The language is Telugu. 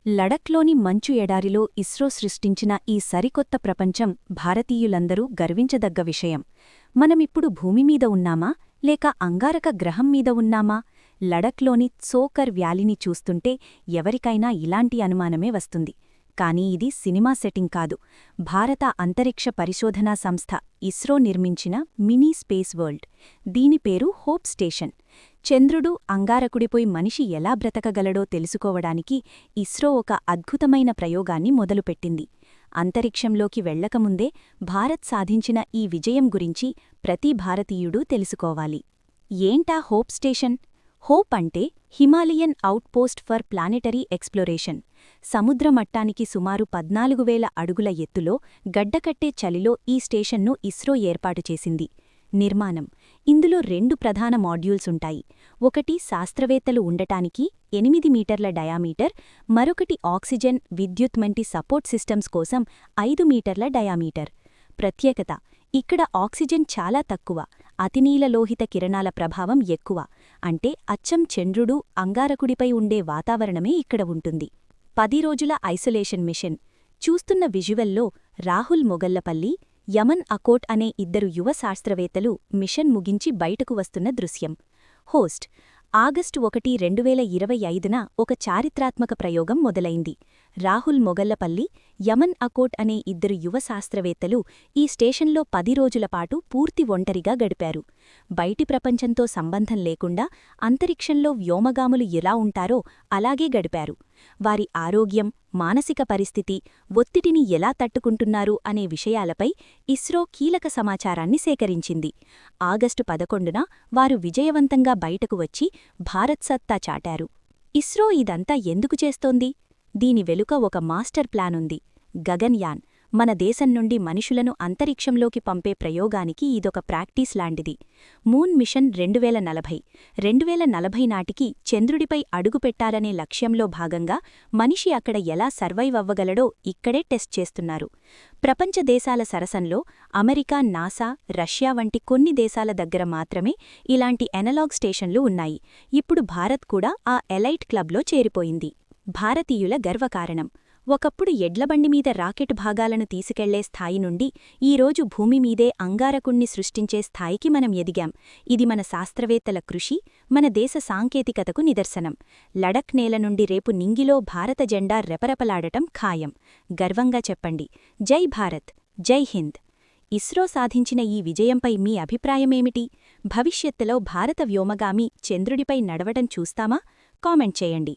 లడఖ్లోని మంచు ఎడారిలో ఇస్రో సృష్టించిన ఈ సరికొత్త ప్రపంచం భారతీయులందరూ గర్వించదగ్గ విషయం. మనమిప్పుడు భూమిమీద ఉన్నామా లేక అంగారక గ్రహం మీద ఉన్నామా? లడఖ్లోని త్సోకర్ వ్యాలీని చూస్తుంటే ఎవరికైనా ఇలాంటి అనుమానమే వస్తుంది. కానీ ఇది సినిమా సెట్టింగ్ కాదు. భారత అంతరిక్ష పరిశోధనా సంస్థ ఇస్రో నిర్మించిన మినీ స్పేస్ వరల్డ్. దీని పేరు హోప్ స్టేషన్. చంద్రుడు, అంగారకుడిపై మనిషి ఎలా బ్రతకగలడో తెలుసుకోవడానికి ఇస్రో ఒక అద్భుతమైన ప్రయోగాన్ని మొదలుపెట్టింది. అంతరిక్షంలోకి వెళ్లకముందే భారత్ సాధించిన ఈ విజయం గురించి ప్రతి భారతీయుడూ తెలుసుకోవాలి. ఏంటా హోప్ స్టేషన్? హోప్ అంటే Himalayan outpost for planetary exploration. సముద్ర మట్టానికి సుమారు 14,000 అడుగుల ఎత్తులో గడ్డకట్టే చలిలో ఈ స్టేషన్ను ఇస్రో ఏర్పాటు చేసింది. నిర్మాణం: ఇందులో 2 ప్రధాన మాడ్యూల్సుంటాయి. ఒకటి శాస్త్రవేత్తలు ఉండటానికి 8 మీటర్ల డయామీటర్, మరొకటి ఆక్సిజన్, విద్యుత్ వంటి సపోర్ట్ సిస్టమ్స్ కోసం 5 మీటర్ల డయామీటర్. ప్రత్యేకత: ఇక్కడ ఆక్సిజన్ చాలా తక్కువ, అతినీలలోహిత కిరణాల ప్రభావం ఎక్కువ. అంటే అచ్చం చంద్రుడు, అంగారకుడిపై ఉండే వాతావరణమే ఇక్కడ ఉంటుంది. 10 రోజుల ఐసోలేషన్ మిషన్. చూస్తున్న విజువల్లో రాహుల్ మొగల్లపల్లి, యమన్ అకోట్ అనే 2 యువ శాస్త్రవేత్తలు మిషన్ ముగించి బయటకు వస్తున్న దృశ్యం. హోస్ట్: ఆగస్టు 1, 2025న ఒక చారిత్రాత్మక ప్రయోగం మొదలైంది. రాహుల్ మొగల్లపల్లి, యమన్ అకోట్ అనే 2 యువ శాస్త్రవేత్తలు ఈ స్టేషన్లో 10 రోజులపాటు పూర్తి ఒంటరిగా గడిపారు. బయటి ప్రపంచంతో సంబంధం లేకుండా అంతరిక్షంలో వ్యోమగాములు ఎలా ఉంటారో అలాగే గడిపారు. వారి ఆరోగ్యం, మానసిక పరిస్థితి, ఒత్తిడిని ఎలా తట్టుకుంటున్నారు అనే విషయాలపై ఇస్రో కీలక సమాచారాన్ని సేకరించింది. ఆగస్టు 11న వారు విజయవంతంగా బయటకు వచ్చి భారత్ సత్తా చాటారు. ఇస్రో ఇదంతా ఎందుకు చేస్తోంది? దీని వెనుక ఒక మాస్టర్ ప్లానుంది. గగన్యాన్. మన దేశం నుండి మనుషులను అంతరిక్షంలోకి పంపే ప్రయోగానికి ఇదొక ప్రాక్టీస్ లాంటిది. మూన్ మిషన్ 2040 నాటికి చంద్రుడిపై అడుగుపెట్టాలనే లక్ష్యంలో భాగంగా మనిషి అక్కడ ఎలా సర్వైవ్ అవ్వగలడో ఇక్కడే టెస్ట్ చేస్తున్నారు. ప్రపంచ దేశాల సరసంలో అమెరికా, నాసా, రష్యా వంటి కొన్ని దేశాల దగ్గర మాత్రమే ఇలాంటి ఎనలాగ్ స్టేషన్లు ఉన్నాయి. ఇప్పుడు భారత్ కూడా ఆ ఎలైట్ క్లబ్లో చేరిపోయింది. భారతీయుల గర్వకారణం. ఒకప్పుడు ఎడ్లబండిమీద రాకెట్ భాగాలను తీసుకెళ్లే స్థాయి నుండి ఈరోజు భూమిమీదే అంగారకుణ్ణి సృష్టించే స్థాయికి మనం ఎదిగాం. ఇది మన శాస్త్రవేత్తల కృషి, మన దేశ సాంకేతికతకు నిదర్శనం. లడఖ్ నేల నుండి రేపు నింగిలో భారత జెండా రెపరెపలాడటం ఖాయం. గర్వంగా చెప్పండి, జై భారత్, జై హింద్. ఇస్రో సాధించిన ఈ విజయంపై మీ అభిప్రాయమేమిటి? భవిష్యత్తులో భారత వ్యోమగామి చంద్రుడిపై నడవడం చూస్తామా? కామెంట్ చేయండి.